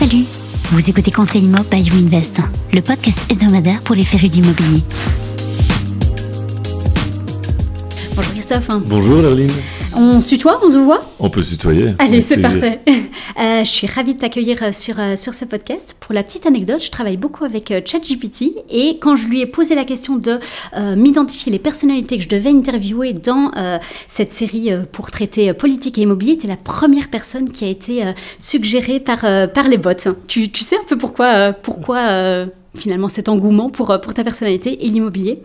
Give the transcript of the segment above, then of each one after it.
Salut, vous écoutez Conseil Immo by YouInvest, le podcast hebdomadaire pour les férus d'immobilier. Bonjour Christophe. Bonjour Laureline. On se tutoie, on se voit ? On peut se tutoyer. Allez, c'est parfait. Je suis ravie de t'accueillir sur ce podcast. Pour la petite anecdote, je travaille beaucoup avec ChatGPT et quand je lui ai posé la question de m'identifier les personnalités que je devais interviewer dans cette série pour traiter politique et immobilier, tu es la première personne qui a été suggérée par les bots. Tu sais un peu pourquoi finalement cet engouement pour ta personnalité et l'immobilier ?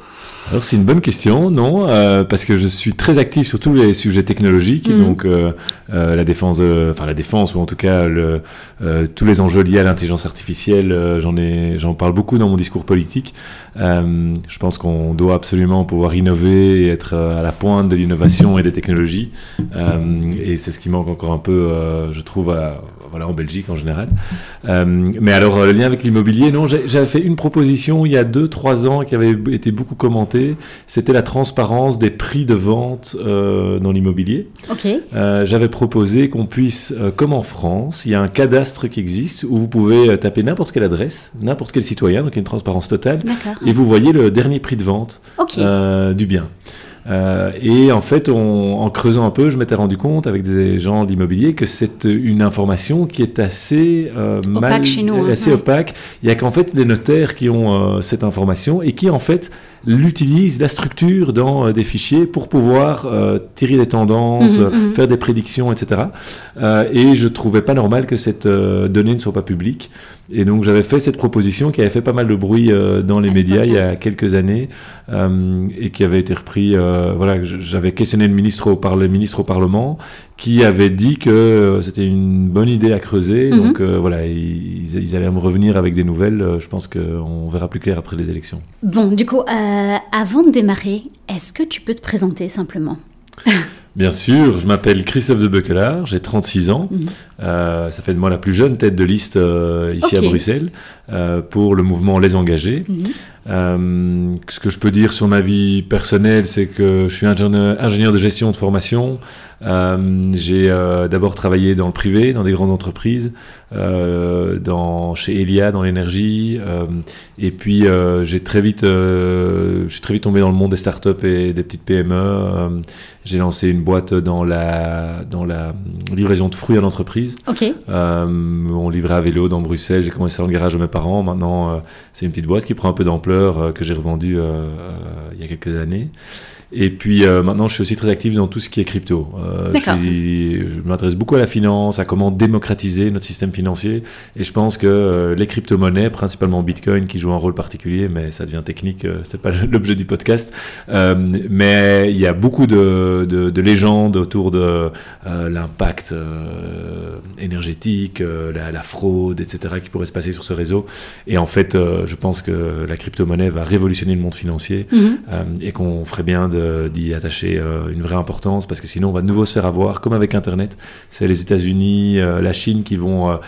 Alors c'est une bonne question, non, parce que je suis très actif sur tous les sujets technologiques, donc la défense, ou en tout cas tous les enjeux liés à l'intelligence artificielle, j'en parle beaucoup dans mon discours politique. Je pense qu'on doit absolument pouvoir innover et être à la pointe de l'innovation et des technologies, et c'est ce qui manque encore un peu, je trouve, en Belgique en général. Mais alors le lien avec l'immobilier, non, j'avais fait une proposition il y a 2-3 ans qui avait été beaucoup commentée, c'était la transparence des prix de vente dans l'immobilier. Okay. J'avais proposé qu'on puisse, comme en France, il y a un cadastre qui existe où vous pouvez taper n'importe quelle adresse, n'importe quel citoyen, donc il y a une transparence totale, et vous voyez le dernier prix de vente du bien. Et en fait, en creusant un peu, je m'étais rendu compte avec des gens de l'immobilier que c'est une information qui est assez opaque chez nous, opaque. Il y a qu'en fait des notaires qui ont cette information et qui en fait l'utilisent, la structure dans des fichiers pour pouvoir tirer des tendances, faire des prédictions, etc. Et je trouvais pas normal que cette donnée ne soit pas publique. Et donc j'avais fait cette proposition qui avait fait pas mal de bruit dans les médias il y a quelques années et qui avait été repris. J'avais questionné le ministre au Parlement qui avait dit que c'était une bonne idée à creuser. Donc ils allaient me revenir avec des nouvelles. Je pense qu'on verra plus clair après les élections. Bon, du coup, avant de démarrer, est-ce que tu peux te présenter simplement ? Bien sûr, je m'appelle Christophe de Beukelaar, j'ai 36 ans. Ça fait de moi la plus jeune tête de liste ici à Bruxelles pour le mouvement Les Engagés. Ce que je peux dire sur ma vie personnelle, c'est que je suis ingénieur de gestion de formation. J'ai d'abord travaillé dans le privé, dans des grandes entreprises, chez Elia dans l'énergie, et puis je suis très vite tombé dans le monde des startups et des petites PME. J'ai lancé une boîte dans la livraison de fruits en entreprise. On livrait à vélo dans Bruxelles. J'ai commencé dans le garage de mes parents. Maintenant, c'est une petite boîte qui prend un peu d'ampleur que j'ai revendue il y a quelques années. Et puis maintenant, je suis aussi très actif dans tout ce qui est crypto. Je m'intéresse beaucoup à la finance, à comment démocratiser notre système financier. Et je pense que les crypto-monnaies, principalement Bitcoin, qui joue un rôle particulier, mais ça devient technique, c'est pas l'objet du podcast. Mais il y a beaucoup de légendes autour de l'impact énergétique, la fraude, etc., qui pourrait se passer sur ce réseau. Et en fait, je pense que la crypto-monnaie va révolutionner le monde financier et qu'on ferait bien d'y attacher une vraie importance, parce que sinon on va de nouveau se faire avoir, comme avec Internet. C'est les États-Unis, la Chine qui vont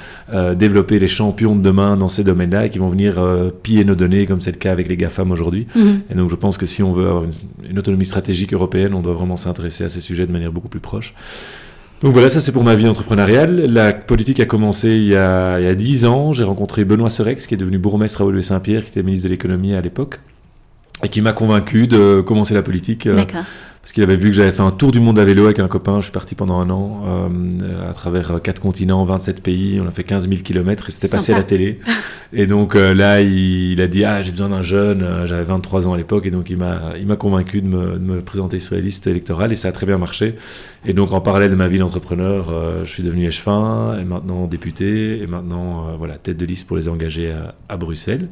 développer les champions de demain dans ces domaines-là et qui vont venir piller nos données, comme c'est le cas avec les GAFAM aujourd'hui. Et donc je pense que si on veut avoir une autonomie stratégique européenne, on doit vraiment s'intéresser à ces sujets de manière beaucoup plus proche. Donc voilà, ça c'est pour ma vie entrepreneuriale. La politique a commencé il y a 10 ans. J'ai rencontré Benoît Serex, qui est devenu bourgmestre à Woluwe-Saint-Pierre, qui était ministre de l'économie à l'époque, et qui m'a convaincu de commencer la politique. Parce qu'il avait vu que j'avais fait un tour du monde à vélo avec un copain. Je suis parti pendant un an à travers 4 continents, 27 pays. On a fait 15 000 kilomètres et c'était passé à la télé. Et donc là, il a dit « Ah, j'ai besoin d'un jeune ». J'avais 23 ans à l'époque et donc il m'a convaincu de me présenter sur les listes électorales et ça a très bien marché. Et donc en parallèle de ma vie d'entrepreneur, je suis devenu échevin et maintenant député et maintenant tête de liste pour les engagés à Bruxelles.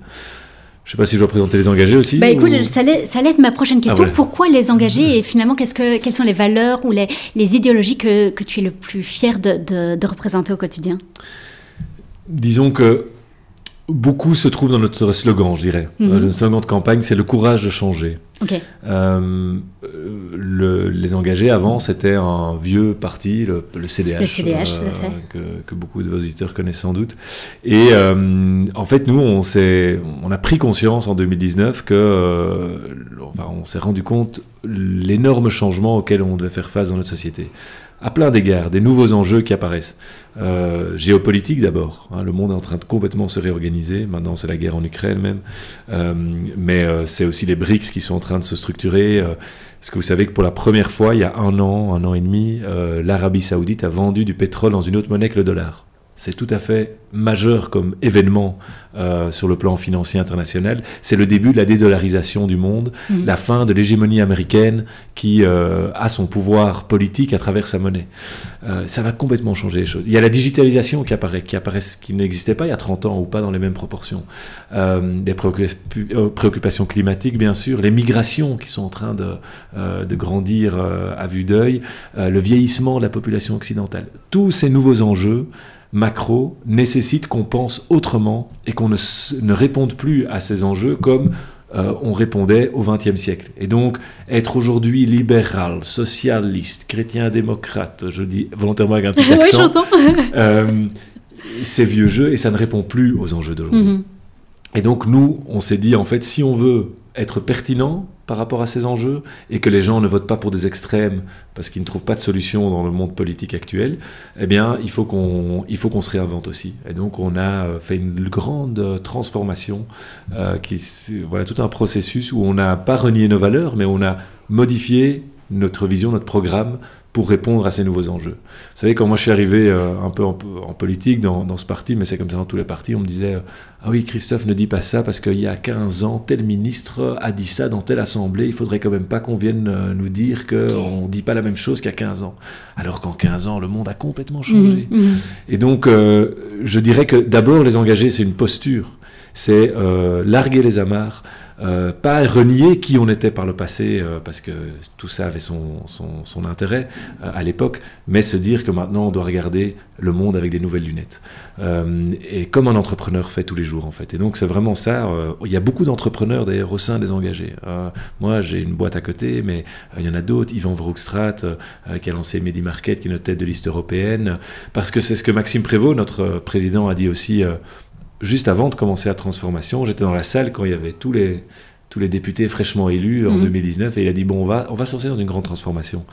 Je ne sais pas si je dois présenter les engagés aussi. Écoute, ça allait être ma prochaine question. Pourquoi les engagés et finalement, quelles sont les valeurs ou les idéologies que tu es le plus fier de représenter au quotidien ? Disons que beaucoup se trouve dans notre slogan, je dirais. Le slogan de campagne, c'est le courage de changer. Les engagés, avant, c'était un vieux parti, le CDH. Le CDH, tout à fait. Que beaucoup de vos auditeurs connaissent sans doute. Et en fait, nous, on a pris conscience en 2019 on s'est rendu compte l'énorme changement auquel on devait faire face dans notre société. à plein d'égards, des nouveaux enjeux qui apparaissent. Géopolitique d'abord, hein, le monde est en train de complètement se réorganiser, maintenant c'est la guerre en Ukraine même, mais c'est aussi les BRICS qui sont en train de se structurer. Est-ce que vous savez que pour la première fois, il y a un an et demi, l'Arabie Saoudite a vendu du pétrole dans une autre monnaie que le dollar. C'est tout à fait majeur comme événement sur le plan financier international. C'est le début de la dédollarisation du monde, la fin de l'hégémonie américaine qui a son pouvoir politique à travers sa monnaie. Ça va complètement changer les choses. Il y a la digitalisation qui n'existait pas il y a 30 ans ou pas dans les mêmes proportions. Les préoccupations climatiques, bien sûr, les migrations qui sont en train de grandir à vue d'œil, le vieillissement de la population occidentale. Tous ces nouveaux enjeux macro nécessite qu'on pense autrement et qu'on ne réponde plus à ces enjeux comme on répondait au XXe siècle. Et donc, être aujourd'hui libéral, socialiste, chrétien-démocrate, je dis volontairement avec un petit accent, c'est vieux jeu et ça ne répond plus aux enjeux d'aujourd'hui. Et donc, nous, on s'est dit, en fait, si on veut être pertinent par rapport à ces enjeux et que les gens ne votent pas pour des extrêmes parce qu'ils ne trouvent pas de solution dans le monde politique actuel, eh bien, il faut qu'on se réinvente aussi. Et donc, on a fait une grande transformation, voilà, tout un processus où on n'a pas renié nos valeurs, mais on a modifié notre vision, notre programme pour répondre à ces nouveaux enjeux. Vous savez, quand moi je suis arrivé un peu en politique dans ce parti, mais c'est comme ça dans tous les partis, on me disait « Ah oui, Christophe, ne dis pas ça parce qu'il y a 15 ans, tel ministre a dit ça dans telle assemblée, il faudrait quand même pas qu'on vienne nous dire qu'on ne dit pas la même chose qu'il y a 15 ans. » Alors qu'en 15 ans, le monde a complètement changé. Et donc, je dirais que d'abord, les engager, c'est une posture. C'est larguer les amarres, pas renier qui on était par le passé, parce que tout ça avait son intérêt à l'époque, mais se dire que maintenant on doit regarder le monde avec des nouvelles lunettes. Et comme un entrepreneur fait tous les jours en fait. Et donc c'est vraiment ça. Il y a beaucoup d'entrepreneurs d'ailleurs au sein des engagés. Moi j'ai une boîte à côté, mais il y en a d'autres. Yvan Vroegstraat qui a lancé Medimarket, qui est notre tête de liste européenne. Parce que c'est ce que Maxime Prévost, notre président, a dit aussi juste avant de commencer la transformation. J'étais dans la salle quand il y avait tous les députés fraîchement élus en 2019 et il a dit bon, on va se lancer dans une grande transformation.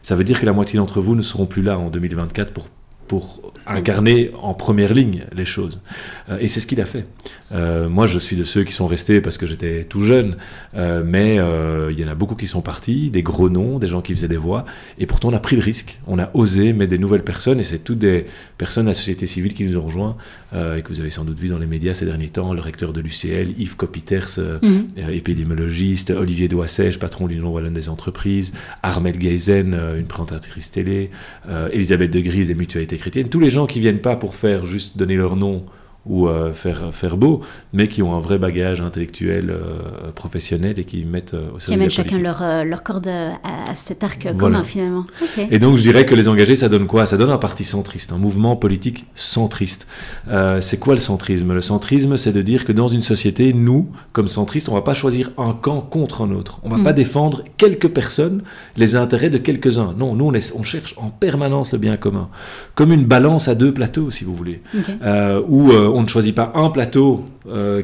Ça veut dire que la moitié d'entre vous ne seront plus là en 2024 pour incarner en première ligne les choses. Et c'est ce qu'il a fait. Moi, je suis de ceux qui sont restés parce que j'étais tout jeune, mais il y en a beaucoup qui sont partis, des gros noms, des gens qui faisaient des voix, et pourtant on a pris le risque. On a osé mettre des nouvelles personnes, et c'est toutes des personnes de la société civile qui nous ont rejoints, et que vous avez sans doute vu dans les médias ces derniers temps, le recteur de l'UCL, Yves Copiters, épidémiologiste, Olivier Doissège, patron de l'Union Wallonne des entreprises, Armelle Geysen, une présentatrice télé, Elisabeth de Grise des mutualités chrétiennes, tous les gens qui viennent pas pour faire juste donner leur nom ou faire beau, mais qui ont un vrai bagage intellectuel, professionnel et qui mettent au service de la politique. Qui amènent chacun leur corde à cet arc commun finalement. Okay. Et donc je dirais que les engagés, ça donne quoi? Ça donne un parti centriste, un mouvement politique centriste. C'est quoi le centrisme? Le centrisme, c'est de dire que dans une société, nous, comme centristes, on va pas choisir un camp contre un autre. On va pas défendre quelques personnes, les intérêts de quelques-uns. Non, nous, on cherche en permanence le bien commun. Comme une balance à deux plateaux, si vous voulez. Okay. Où on ne choisit pas un plateau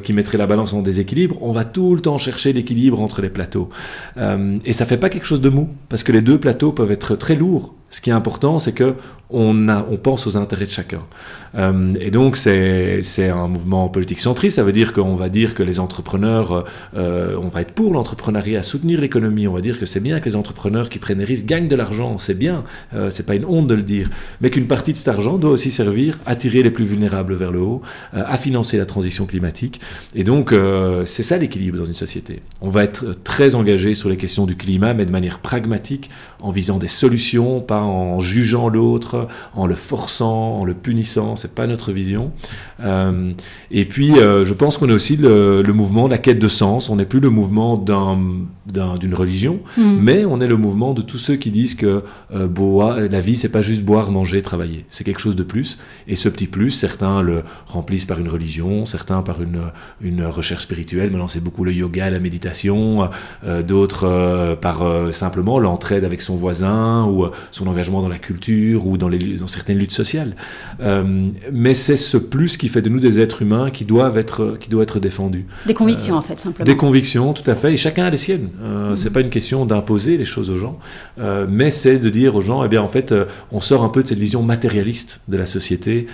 qui mettrait la balance en déséquilibre, on va tout le temps chercher l'équilibre entre les plateaux. Et ça ne fait pas quelque chose de mou, parce que les deux plateaux peuvent être très lourds. Ce qui est important, c'est qu'on pense aux intérêts de chacun. Et donc, c'est un mouvement politique centriste. Ça veut dire qu'on va dire que les entrepreneurs, on va être pour l'entrepreneuriat, soutenir l'économie. On va dire que c'est bien que les entrepreneurs qui prennent des risques gagnent de l'argent. C'est bien, c'est pas une honte de le dire. Mais qu'une partie de cet argent doit aussi servir à tirer les plus vulnérables vers le haut, à financer la transition climatique. Et donc, c'est ça l'équilibre dans une société. On va être très engagé sur les questions du climat, mais de manière pragmatique, en visant des solutions, pas en jugeant l'autre, en le forçant, en le punissant. C'est pas notre vision. Et puis, je pense qu'on est aussi le mouvement de la quête de sens. On n'est plus le mouvement d'une religion, mais on est le mouvement de tous ceux qui disent que la vie, c'est pas juste boire, manger, travailler. C'est quelque chose de plus. Et ce petit plus, certains le remplissent par une religion, certains par une recherche spirituelle. Maintenant, c'est beaucoup le yoga, la méditation. D'autres par simplement l'entraide avec son voisin ou son son engagement dans la culture ou dans certaines luttes sociales. Mais c'est ce plus qui fait de nous des êtres humains qui doivent être défendus. Des convictions, en fait, simplement. Des convictions, tout à fait, et chacun a les siennes. C'est pas une question d'imposer les choses aux gens, mais c'est de dire aux gens, eh bien, en fait, on sort un peu de cette vision matérialiste de la société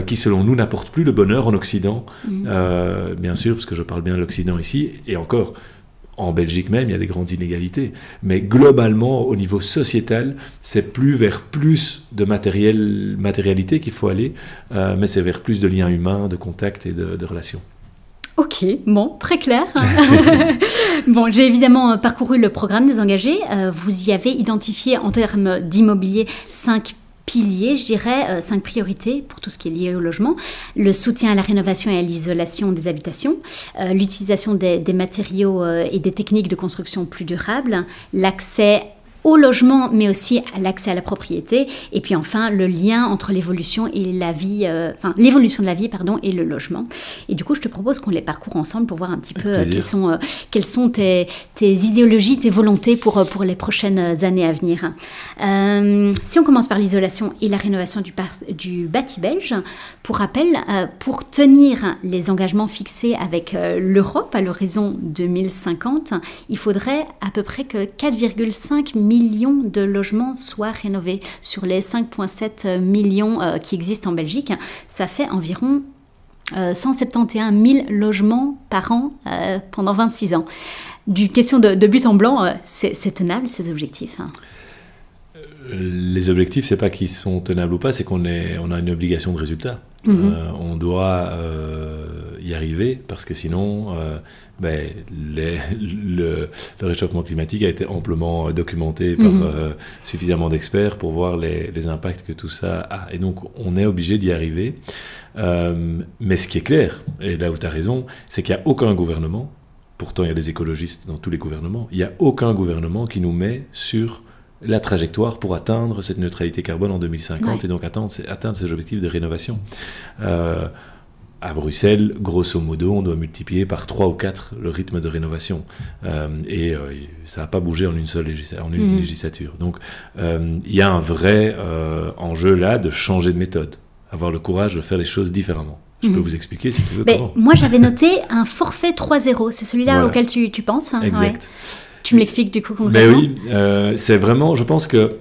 qui, selon nous, n'apporte plus le bonheur en Occident. Bien sûr, parce que je parle bien de l'Occident ici, et encore, en Belgique même, il y a des grandes inégalités. Mais globalement, au niveau sociétal, c'est vers plus de matérialité qu'il faut aller, mais c'est vers plus de liens humains, de contacts et de relations. Ok, bon, très clair. Bon, j'ai évidemment parcouru le programme des engagés. Vous y avez identifié en termes d'immobilier 5 piliers, je dirais, 5 priorités pour tout ce qui est lié au logement. Le soutien à la rénovation et à l'isolation des habitations, l'utilisation des matériaux et des techniques de construction plus durables, l'accès au logement, mais aussi à l'accès à la propriété, et puis enfin le lien entre l'évolution et la vie, l'évolution de la vie, et le logement. Et du coup, je te propose qu'on les parcourt ensemble pour voir un petit peu quelles sont tes idéologies, tes volontés pour les prochaines années à venir. Si on commence par l'isolation et la rénovation du bâti belge, pour rappel, pour tenir les engagements fixés avec l'Europe à l'horizon 2050, il faudrait à peu près que 4,5 millions de logements soient rénovés sur les 5,7 millions qui existent en Belgique. Ça fait environ 171 000 logements par an pendant 26 ans. Du question de but en blanc, c'est tenable ces objectifs? Les objectifs, c'est pas qu'ils sont tenables ou pas, c'est qu'on a une obligation de résultat. On doit y arriver parce que sinon, le réchauffement climatique a été amplement documenté par suffisamment d'experts pour voir les impacts que tout ça a. Et donc, on est obligé d'y arriver. Mais ce qui est clair, et là où tu as raison, c'est qu'il n'y a aucun gouvernement, pourtant il y a des écologistes dans tous les gouvernements, il n'y a aucun gouvernement qui nous met sur la trajectoire pour atteindre cette neutralité carbone en 2050 et donc atteindre ces objectifs de rénovation. À Bruxelles, grosso modo, on doit multiplier par 3 ou 4 le rythme de rénovation. Ça n'a pas bougé en une seule législature. Donc, il y a un vrai enjeu là de changer de méthode, avoir le courage de faire les choses différemment. Je peux vous expliquer si tu veux comment. Moi, j'avais noté un forfait 3.0. C'est celui-là auquel tu penses, hein? Exact. Tu me l'expliques du coup concrètement? Oui, c'est vraiment, je pense que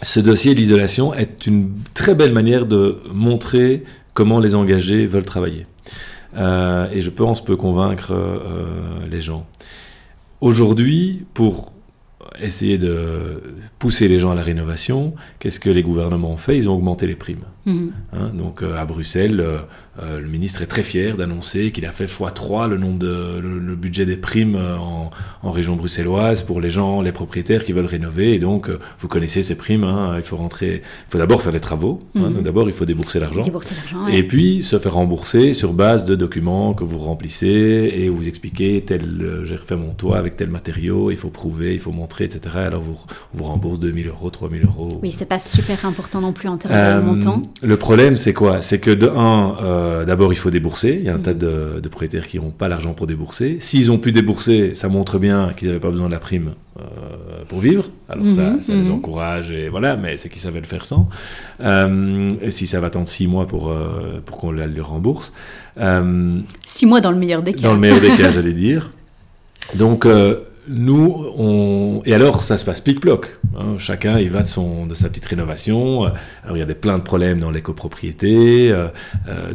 ce dossier de l'isolation est une très belle manière de montrer comment les engagés veulent travailler. Et je pense peut convaincre les gens. Aujourd'hui, pour essayer de pousser les gens à la rénovation, qu'est-ce que les gouvernements ont fait? Ils ont augmenté les primes. Donc à Bruxelles, le ministre est très fier d'annoncer qu'il a fait x3 le budget des primes en région bruxelloise pour les gens, les propriétaires qui veulent rénover. Et donc, vous connaissez ces primes, il faut d'abord faire les travaux. Donc d'abord, il faut débourser l'argent. Et puis, se faire rembourser sur base de documents que vous remplissez et vous expliquez j'ai refait mon toit avec tel matériau, il faut prouver, il faut montrer, etc. Alors, on vous rembourse 2 000 €, 3 000 €. Oui, c'est pas super important non plus en termes de montant. Le problème, c'est quoi? C'est que d'abord, il faut débourser. Il y a un tas de propriétaires qui n'ont pas l'argent pour débourser. S'ils ont pu débourser, ça montre bien qu'ils n'avaient pas besoin de la prime pour vivre. Alors ça les encourage, et voilà, mais c'est qu'ils savaient le faire sans. Et si ça va attendre 6 mois pour qu'on le rembourse. 6 mois dans le meilleur des cas. Dans le meilleur des cas, j'allais dire. Donc, et alors ça se passe plic-ploc, chacun il va de sa petite rénovation. Alors il y a plein de problèmes dans les copropriétés,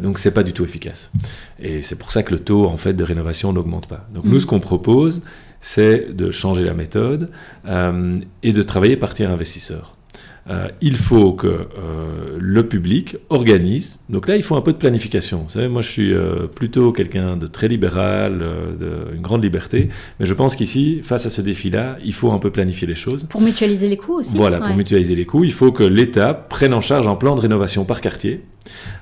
donc c'est pas du tout efficace, et c'est pour ça que le taux en fait de rénovation n'augmente pas. Donc nous, ce qu'on propose, c'est de changer la méthode et de travailler par tiers investisseur. Il faut que le public organise. Donc là, il faut un peu de planification. Vous savez, moi, je suis plutôt quelqu'un de très libéral, une grande liberté. Mais je pense qu'ici, face à ce défi-là, il faut un peu planifier les choses. Pour mutualiser les coûts aussi. Voilà, pour mutualiser les coûts, il faut que l'État prenne en charge un plan de rénovation par quartier.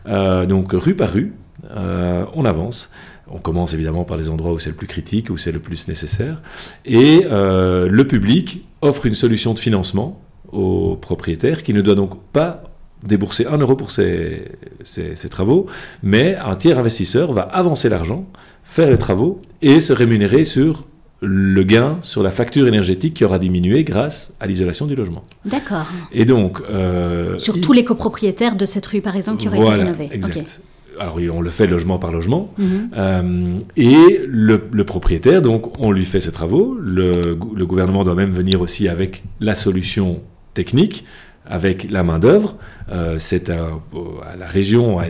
Donc, rue par rue, on avance. On commence évidemment par les endroits où c'est le plus critique, où c'est le plus nécessaire. Et le public offre une solution de financement aux propriétaires, qui ne doit donc pas débourser 1 € pour ses travaux, mais un tiers investisseur va avancer l'argent, faire les travaux et se rémunérer sur le gain sur la facture énergétique qui aura diminué grâce à l'isolation du logement. D'accord. Et donc... sur tous les copropriétaires de cette rue, par exemple, qui auraient été rénovés. Exact. Okay. Alors oui, on le fait logement par logement. Et le propriétaire, donc, on lui fait ses travaux. Le gouvernement doit même venir aussi avec la solution technique, avec la main-d'œuvre. C'est à la région à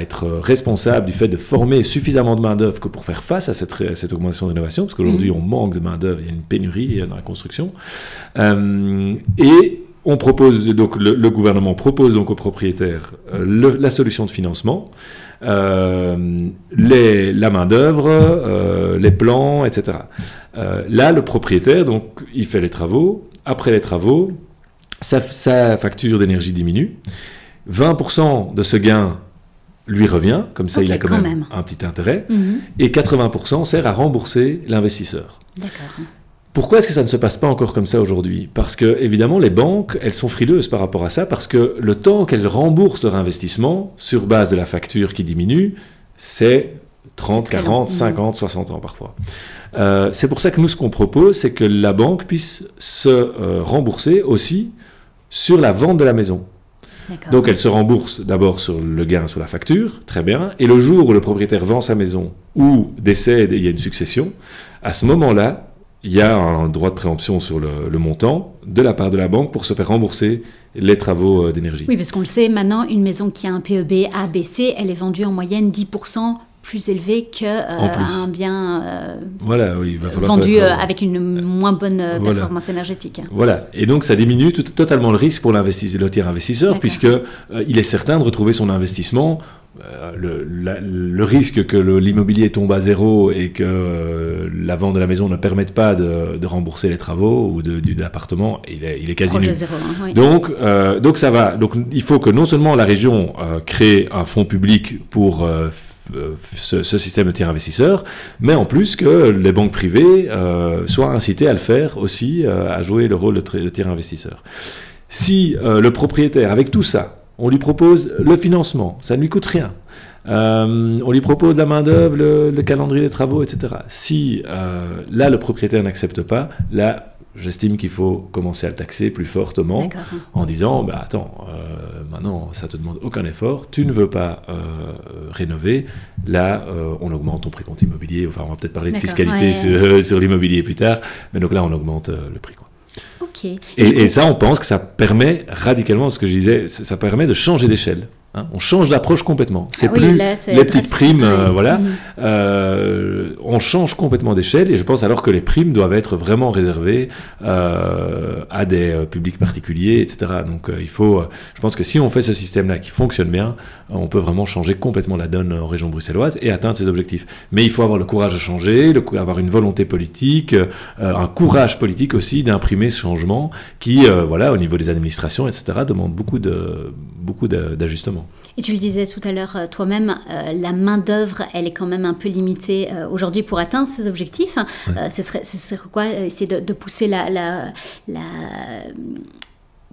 être responsable du fait de former suffisamment de main-d'œuvre que pour faire face à cette augmentation de rénovation, parce qu'aujourd'hui, on manque de main-d'œuvre, il y a une pénurie dans la construction. Et on propose, donc, le gouvernement propose donc aux propriétaires la solution de financement, la main-d'œuvre, les plans, etc. Là, le propriétaire, donc, il fait les travaux. Après les travaux, sa facture d'énergie diminue. 20% de ce gain lui revient, comme ça il a quand même un petit intérêt, et 80% sert à rembourser l'investisseur. D'accord. Pourquoi est-ce que ça ne se passe pas encore comme ça aujourd'hui? Parce que, évidemment, les banques, elles sont frileuses par rapport à ça, parce que le temps qu'elles remboursent leur investissement, sur base de la facture qui diminue, c'est 30, 40, 50, 60 ans parfois. C'est pour ça que nous, ce qu'on propose, c'est que la banque puisse se rembourser aussi sur la vente de la maison. Donc elle se rembourse d'abord sur le gain sur la facture, très bien, et le jour où le propriétaire vend sa maison ou décède et il y a une succession, à ce moment-là, il y a un droit de préemption sur le montant de la part de la banque pour se faire rembourser les travaux d'énergie. Oui, parce qu'on le sait, maintenant, une maison qui a un PEB A, B, C, elle est vendue en moyenne 10% plus élevé qu'un bien il va vendu avec une moins bonne performance énergétique. Voilà, et donc ça diminue totalement le risque pour le tiers investisseur, puisque il est certain de retrouver son investissement. Le risque que l'immobilier tombe à zéro et que la vente de la maison ne permette pas de rembourser les travaux ou de l'appartement, il est quasi nul. Zéro, hein, oui. Donc ça va. Donc il faut que non seulement la région crée un fonds public pour ce système de tiers investisseur, mais en plus que les banques privées soient incitées à le faire aussi, à jouer le rôle de tiers investisseur. Si le propriétaire, avec tout ça, on lui propose le financement, ça ne lui coûte rien. On lui propose la main-d'œuvre, le calendrier des travaux, etc. Si là, le propriétaire n'accepte pas, là, j'estime qu'il faut commencer à le taxer plus fortement en disant attends, maintenant, ça ne te demande aucun effort, tu ne veux pas rénover, là, on augmente ton précompte immobilier. Enfin, on va peut-être parler de fiscalité sur l'immobilier plus tard, mais donc là, on augmente le prix, quoi. Et ça, on pense que ça permet radicalement, ce que je disais, ça permet de changer d'échelle. Hein, on change l'approche complètement. C'est plus les petites primes, on change complètement d'échelle, et je pense alors que les primes doivent être vraiment réservées à des publics particuliers, etc. Donc je pense que si on fait ce système-là qui fonctionne bien, on peut vraiment changer complètement la donne en région bruxelloise et atteindre ses objectifs. Mais il faut avoir le courage de changer, avoir une volonté politique, un courage politique aussi d'imprimer ce changement qui, au niveau des administrations, etc., demande beaucoup d'ajustements. Et tu le disais tout à l'heure toi-même, la main-d'œuvre, elle est quand même un peu limitée aujourd'hui pour atteindre ces objectifs. Ce serait quoi? Essayer de pousser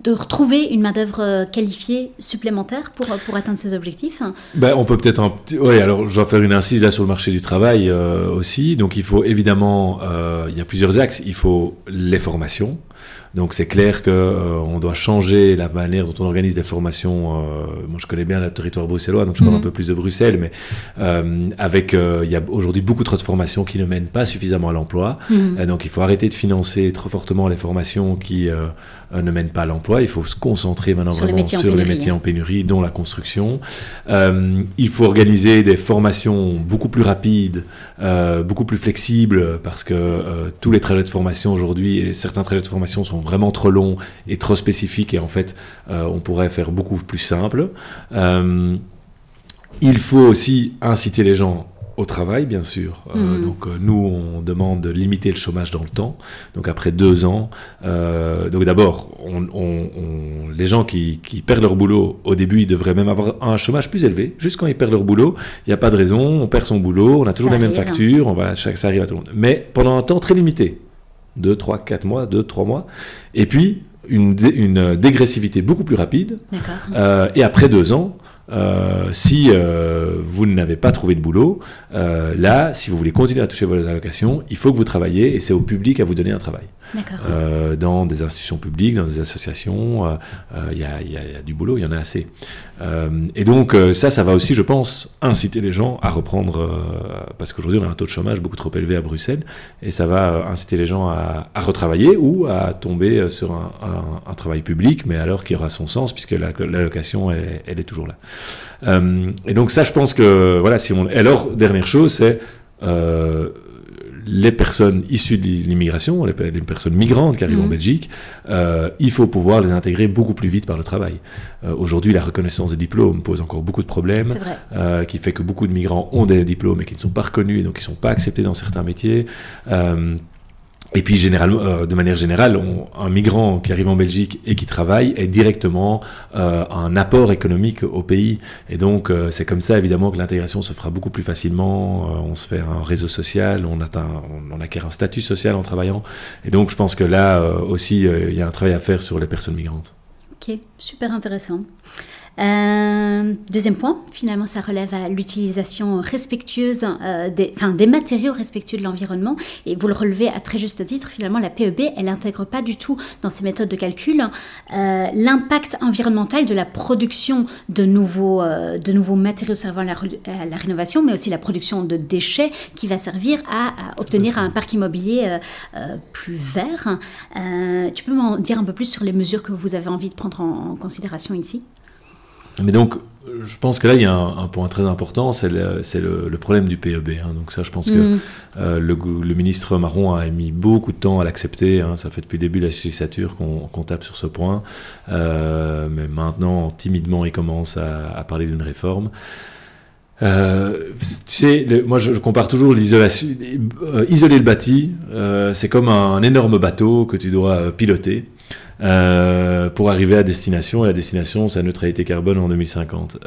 de retrouver une main-d'œuvre qualifiée supplémentaire pour atteindre ces objectifs? On peut peut-être alors je vais faire une incise là sur le marché du travail aussi. Donc il faut évidemment, il y a plusieurs axes. Il faut les formations. Donc c'est clair qu'on doit changer la manière dont on organise des formations. Moi je connais bien le territoire bruxellois, donc je parle un peu plus de Bruxelles, mais il y a aujourd'hui beaucoup trop de formations qui ne mènent pas suffisamment à l'emploi. Donc il faut arrêter de financer trop fortement les formations qui ne mènent pas à l'emploi. Il faut se concentrer maintenant sur les métiers en pénurie, dont la construction. Il faut organiser des formations beaucoup plus rapides, beaucoup plus flexibles, parce que tous les trajets de formation aujourd'hui, et certains trajets de formation sont vraiment trop longs et trop spécifiques, et en fait on pourrait faire beaucoup plus simple. Il faut aussi inciter les gens au travail, bien sûr. Donc nous, on demande de limiter le chômage dans le temps. Donc après 2 ans, donc d'abord, les gens qui perdent leur boulot, au début, ils devraient même avoir un chômage plus élevé. Juste quand ils perdent leur boulot, il n'y a pas de raison, on perd son boulot, on a toujours les mêmes factures, ça arrive à tout le monde. Mais pendant un temps très limité, 2, 3, 4 mois, 2, 3 mois, et puis une dégressivité beaucoup plus rapide. Et après 2 ans, si vous n'avez pas trouvé de boulot, là, si vous voulez continuer à toucher vos allocations, il faut que vous travaillez et c'est au public à vous donner un travail. Dans des institutions publiques, dans des associations, il y a du boulot, il y en a assez. Et donc ça va aussi, je pense, inciter les gens à reprendre, parce qu'aujourd'hui on a un taux de chômage beaucoup trop élevé à Bruxelles, et ça va inciter les gens à retravailler ou à tomber sur un travail public, mais alors qu'il aura son sens, puisque l'allocation, elle est toujours là. Et donc ça, je pense que, voilà, alors, dernière chose, c'est les personnes issues de l'immigration, les personnes migrantes qui arrivent en Belgique, il faut pouvoir les intégrer beaucoup plus vite par le travail. Aujourd'hui, la reconnaissance des diplômes pose encore beaucoup de problèmes, qui fait que beaucoup de migrants ont des diplômes et qui ne sont pas reconnus, et donc qui ne sont pas acceptés dans certains métiers. Et puis, de manière générale, un migrant qui arrive en Belgique et qui travaille est directement un apport économique au pays. Et donc, c'est comme ça, évidemment, que l'intégration se fera beaucoup plus facilement. On se fait un réseau social, on acquiert un statut social en travaillant. Et donc, je pense que là aussi, il y a un travail à faire sur les personnes migrantes. Ok, super intéressant. Deuxième point, finalement, ça relève à l'utilisation respectueuse des matériaux respectueux de l'environnement. Et vous le relevez à très juste titre, finalement, la PEB, elle n'intègre pas du tout dans ses méthodes de calcul l'impact environnemental de la production de nouveaux matériaux servant à la rénovation, mais aussi la production de déchets qui va servir à obtenir un parc immobilier plus vert. Tu peux m'en dire un peu plus sur les mesures que vous avez envie de prendre en considération ici ? Mais donc, je pense que là, il y a un point très important, c'est le problème du PEB. Donc ça, je pense que le ministre Marron a mis beaucoup de temps à l'accepter. Ça fait depuis le début de la législature qu'on tape sur ce point. Mais maintenant, timidement, il commence à parler d'une réforme. Tu sais, moi je compare toujours l'isolation. Isoler le bâti, c'est comme un énorme bateau que tu dois piloter. Pour arriver à destination, et la destination, c'est la neutralité carbone en 2050.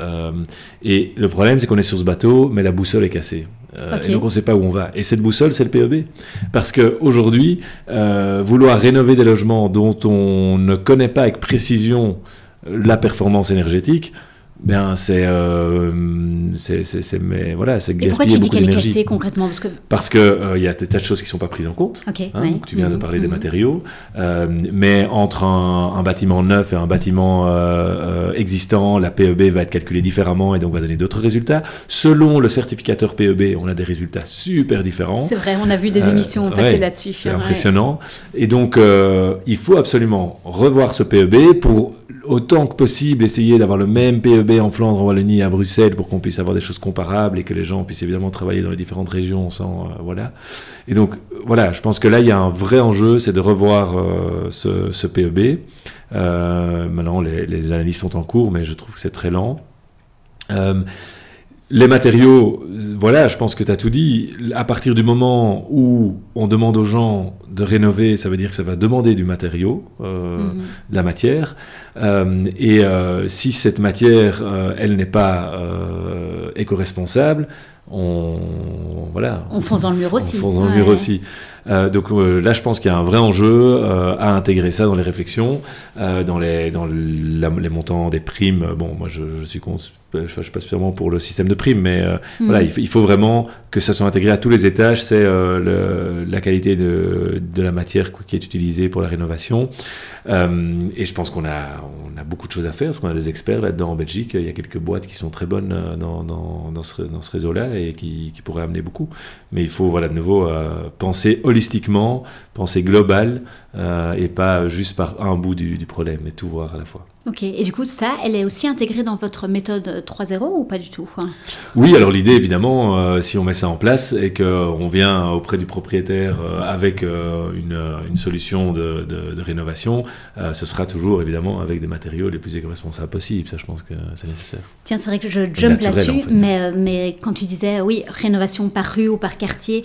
Et le problème, c'est qu'on est sur ce bateau, mais la boussole est cassée. Et donc, on ne sait pas où on va. Et cette boussole, c'est le PEB. Parce qu'aujourd'hui, vouloir rénover des logements dont on ne connaît pas avec précision la performance énergétique, mais voilà, c'est gaspiller beaucoup d'énergie. Et pourquoi tu dis qu'elle est cassée concrètement? Parce que y a des tas de choses qui ne sont pas prises en compte. Donc tu viens de parler des matériaux, mais entre un bâtiment neuf et un bâtiment existant, la PEB va être calculée différemment et donc va donner d'autres résultats. Selon le certificateur PEB, on a des résultats super différents. C'est vrai, on a vu des émissions passer là-dessus. C'est impressionnant. Et donc, il faut absolument revoir ce PEB pour autant que possible essayer d'avoir le même PEB en Flandre, en Wallonie, à Bruxelles, pour qu'on puisse avoir des choses comparables et que les gens puissent évidemment travailler dans les différentes régions sans voilà. Et donc voilà, je pense que là il y a un vrai enjeu, c'est de revoir ce PEB. Maintenant les analyses sont en cours, mais je trouve que c'est très lent. Les matériaux, voilà, je pense que tu as tout dit. À partir du moment où on demande aux gens de rénover, ça veut dire que ça va demander du matériau, de la matière. Et si cette matière, elle n'est pas éco-responsable, on fonce dans le mur aussi. On fonce dans le mur aussi. Donc là, je pense qu'il y a un vrai enjeu à intégrer ça dans les réflexions, dans les montants des primes. Bon, moi, je suis pas spécialement pour le système de primes, mais voilà, il faut vraiment que ça soit intégré à tous les étages. C'est la qualité de la matière qui est utilisée pour la rénovation. Et je pense qu'on a beaucoup de choses à faire, parce qu'on a des experts là-dedans en Belgique. Il y a quelques boîtes qui sont très bonnes dans ce réseau-là et qui pourraient amener beaucoup. Mais il faut, voilà, de nouveau, penser holistiquement, penser global, et pas juste par un bout du problème, mais tout voir à la fois. Ok, et du coup, ça, elle est aussi intégrée dans votre méthode 3.0 ou pas du tout? Oui, alors l'idée, évidemment, si on met ça en place et qu'on vient auprès du propriétaire avec une solution de rénovation, ce sera toujours, évidemment, avec des matériaux les plus éco-responsables possibles. Ça, je pense que c'est nécessaire. Tiens, c'est vrai que je jump là-dessus, en fait. mais quand tu disais, oui, rénovation par rue ou par quartier,